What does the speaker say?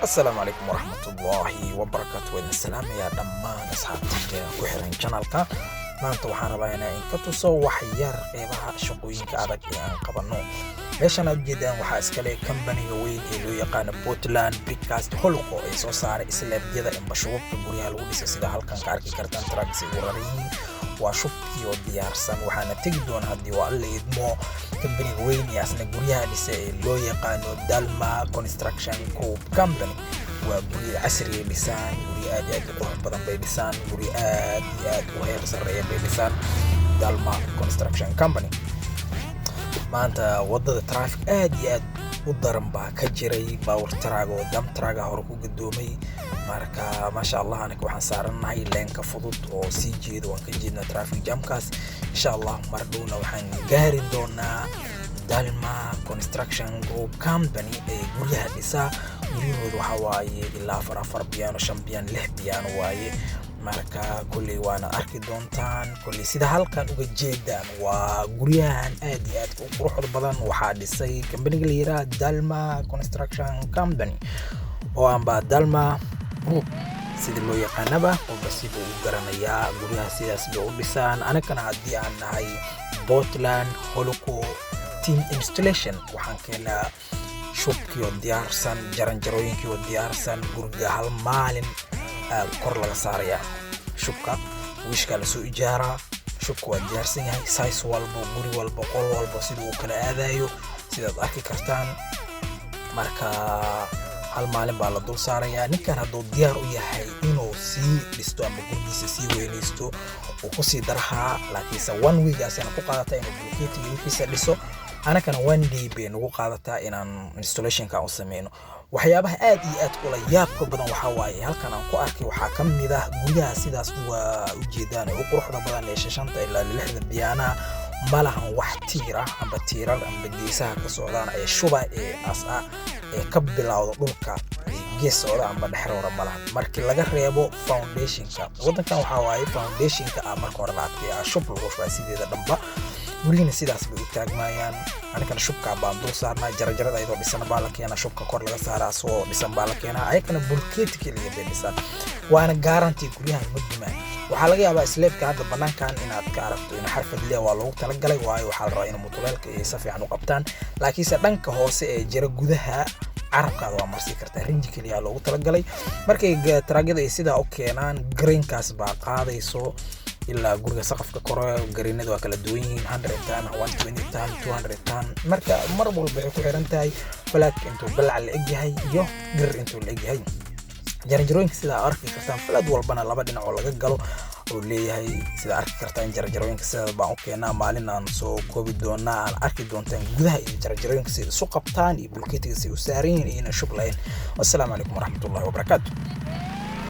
السلام عليكم ورحمة الله وبركاته وإن السلام يا دمان أصحابتي وحرين channelka maanta waxaan rabaa inaan ka tuso waxyar qeybaha shaqooyinka adag ee aan qabano meeshan aad jeedaan waxaa iskale company-ga weyn ee loo yaqaan Portland Precast Holco ee soo saaray islaabyada in bashubka guryaha lagu dhiso sida halkan ka arki kartaan trucks ugu rariin waa shubkii oo diyaarsan waxaana tagi doonaa haddii waa la idmo company-ga weyn ee asna guryaha dhisa ee loo yaqaano Dalma Construction Company waa guri casri dhisaan guri aad iyo aad u qurux badan bay dhisaan guri aad iyo aad u heer sareeya bay dhisaan Dalma Construction Company maanta wadada traffic aad iyo aad u daran baa ka jiray power truck oo dump truck hore ku gadoomay marka masha Allah anaga waxaan saaranahay leenka fudud oo sii jeedo waan ka jeednaa traffic jamkaas insha Allah mar dhowna waxaan gaari doonaa Dalma Construction Company ee guryaha dhisa guriyahooda waxa waaye ilaa 4 biyano 5 biyano 6 biyano waaye marka kulli waana arki doontaan kulli sida halkan uga jeedaan waa guryahan aad iyo aad u qurux badan waxaa dhisay company-ga la yiraahdo Dalma Construction Company oo amba Dalma Group sida loo yaqaanaba oo basiba u garanayaa guryaha sidaas loo dhisaan anagana haddii aan nahay Portland Holco team installation waxaan keenaa shubkii oo diyaarsan jaranjarooyinkii oo diyaarsan guriga hal maalin kor laga saaraya shubka wishka la soo ijaaraa shubka waa diyaarsan yahay size walba guri walba qol walba sidoo uu kala aadayo sidaad arki kartaan marka hal maalin baa la dul saaraya ninkan hadduu diyaar u yahay inuu sii dhisto ama gurigiisa sii weynaysto oo ku sii darahaa laakiinse 1 week asana ku qaadata inuu bulkeeti wixiisa dhiso anakana 1 day bay nagu qaadataa inaan installation-ka u sameeyno waxyaabaha aad iyo aad kula yaabka badan waxa waaye halkan aan ku arkay waxaa ka mid ah guryaha sidaas waa u jeedaan oo quruxda badan ee 6 ilaa 6 biyana malahan wax tiira amba tiirar amba geesaha ka socdaan ee shuba ee asa ee ka bilowdo dhulka geesooda amba dhaxroora malahan markii laga reebo foundation-ka wadankan waxa waaye foundation-ka marka hore la adkeeyo shub lagu shubaa sideeda dhanba guriyana sidaas bay u taagmayaan anagana shubka baan dul saarnaa jarajarada ayadoo dhisan baa la keenaa shubka kor laga saaraa soo dhisan baa la keenaa ayakana bulkeeti kaliya bay dhisan waana guarantee guryahan ma dumaan waxaa laga yaabaa sleepka hadda banaankan inaad ka aragto in xarfad leh waa loogu talagalay waayo waxaa la rabaa in mutuleelka ay si fiican u qabtaan laakiinse dhanka hoose ee jira gudaha carabkaada waa marsi kartaa rinji kaliya loogu talagalay markay taraagada ay sidaa u keenaan greenkaas baa qaadayso ilaa guriga saqafka kore gariinada waa kala duwan yihiin 100 tan 120 tan 200 tan marka mar walba waxay ku xiran tahay falaad intuu balac la egyahay iyo gar intuu la egyahay jaranjarooyinka sida arki kartaan falaad walbana laba dhinac oo laga galo oo leeyahay sida arki kartaan jaranjarooyinka sida baan u keenaa maalin aan soo koobi doonaa aan arki doontaan gudaha iyo jaranjarooyinka sida isu qabtaan iyo bulkeetiga sida u saaran yihiin iyo shub lahayn. Wassalaamu calaykum waraxmatullaahi wabarakaatuh.